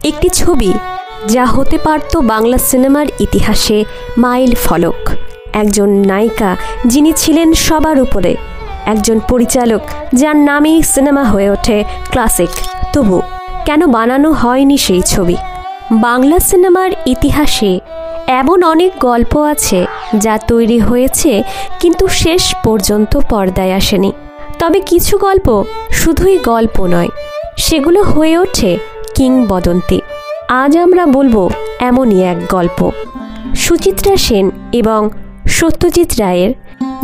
একটি ছবি যা হতে পারত বাংলা সিনেমার ইতিহাসে মাইল ফলক। একজন নায়িকা যিনি ছিলেন সবার উপরে, একজন পরিচালক যার নামেই সিনেমা হয়ে ওঠে ক্লাসিক। তবু কেন বানানো হয়নি সেই ছবি? বাংলা সিনেমার ইতিহাসে এমন অনেক গল্প আছে যা তৈরি হয়েছে কিন্তু শেষ পর্যন্ত পর্দায় আসেনি। তবে কিছু গল্প শুধুই গল্প নয়, সেগুলো হয়ে ওঠে কিংবদন্তি। আজ আমরা বলবো এমনই এক গল্প, সুচিত্রা সেন এবং সত্যজিৎ রায়ের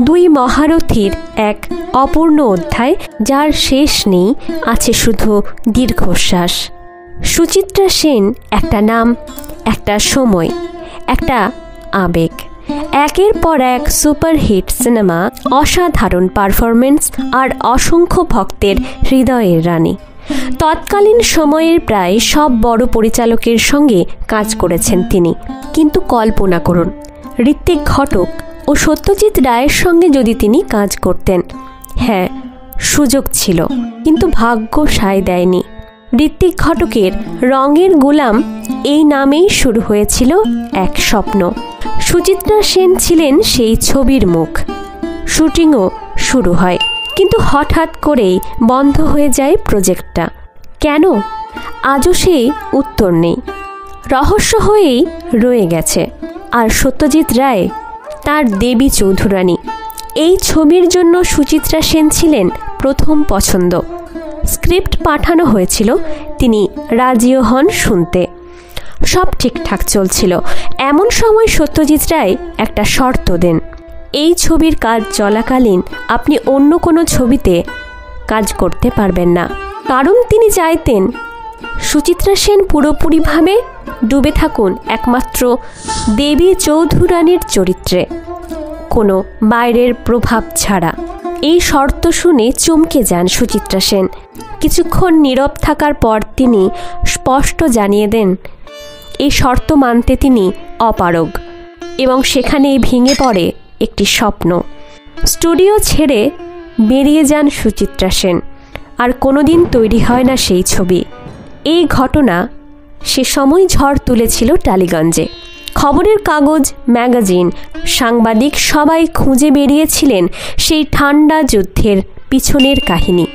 দুই মহারথীর এক অপূর্ণ অধ্যায়, যার শেষ নেই, আছে শুধু দীর্ঘশ্বাস। সুচিত্রা সেন একটা নাম, একটা সময়, একটা আবেগ। একের পর এক সুপারহিট সিনেমা, অসাধারণ পারফরমেন্স আর অসংখ্য ভক্তের হৃদয়ের রানী। তৎকালীন সময়ের প্রায় সব বড় পরিচালকের সঙ্গে কাজ করেছেন তিনি। কিন্তু কল্পনা করুন, ঋত্বিক ঘটক ও সত্যজিৎ রায়ের সঙ্গে যদি তিনি কাজ করতেন। হ্যাঁ, সুযোগ ছিল, কিন্তু ভাগ্য সায় দেয়নি। ঋত্বিক ঘটকের রঙের গোলাম এই নামেই শুরু হয়েছিল এক স্বপ্ন। সুচিত্রা সেন ছিলেন সেই ছবির মুখ। শুটিংও শুরু হয়, কিন্তু হঠাৎ করেই বন্ধ হয়ে যায় প্রজেক্টটা। কেন? আজও সেই উত্তর নেই, রহস্য হয়েই রয়ে গেছে। আর সত্যজিৎ রায়, তার দেবী চৌধুরানী, এই ছবির জন্য সুচিত্রা সেন ছিলেন প্রথম পছন্দ। স্ক্রিপ্ট পাঠানো হয়েছিল, তিনি রাজিও হন শুনতে। সব ঠিকঠাক চলছিল, এমন সময় সত্যজিৎ রায় একটা শর্ত দেন। এই ছবির কাজ চলাকালীন আপনি অন্য কোনো ছবিতে কাজ করতে পারবেন না। কারণ তিনি চাইতেন সুচিত্রা সেন পুরোপুরিভাবে ডুবে থাকুন একমাত্র দেবী চৌধুরানীর চরিত্রে, কোনো বাইরের প্রভাব ছাড়া। এই শর্ত শুনে চমকে যান সুচিত্রা সেন। কিছুক্ষণ নীরব থাকার পর তিনি স্পষ্ট জানিয়ে দেন এই শর্ত মানতে তিনি অপারগ, এবং সেখানেই ভেঙে পড়ে একটি স্বপ্ন। স্টুডিও ছেড়ে বেরিয়ে যান সুচিত্রা সেন, আর কোনোদিন তৈরি হয় না সেই ছবি। এই ঘটনা সে সময় ঝড় তুলেছিল টালিগঞ্জে। খবরের কাগজ, ম্যাগাজিন, সাংবাদিক সবাই খুঁজে বেরিয়েছিলেন সেই ঠান্ডা যুদ্ধের পিছনের কাহিনী।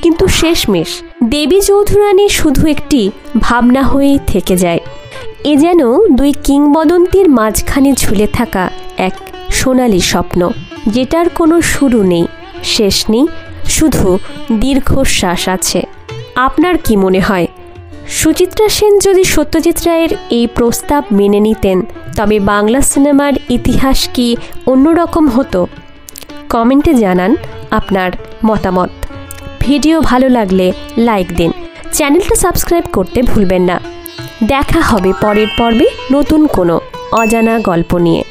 কিন্তু শেষমেশ দেবী চৌধুরানী শুধু একটি ভাবনা হয়েই থেকে যায়। এ যেন দুই কিংবদন্তির মাঝখানে ঝুলে থাকা এক সোনালি স্বপ্ন, যেটার কোনো শুরু নেই, শেষ নেই, শুধু দীর্ঘশ্বাস আছে। আপনার কি মনে হয়, সুচিত্রা সেন যদি সত্যজিৎ রায়ের এই প্রস্তাব মেনে নিতেন, তবে বাংলা সিনেমার ইতিহাস কি অন্যরকম হতো? কমেন্টে জানান আপনার মতামত। ভিডিও ভালো লাগলে লাইক দিন, চ্যানেলটা সাবস্ক্রাইব করতে ভুলবেন না। দেখা হবে পরের পর্বে নতুন কোনো অজানা গল্প নিয়ে।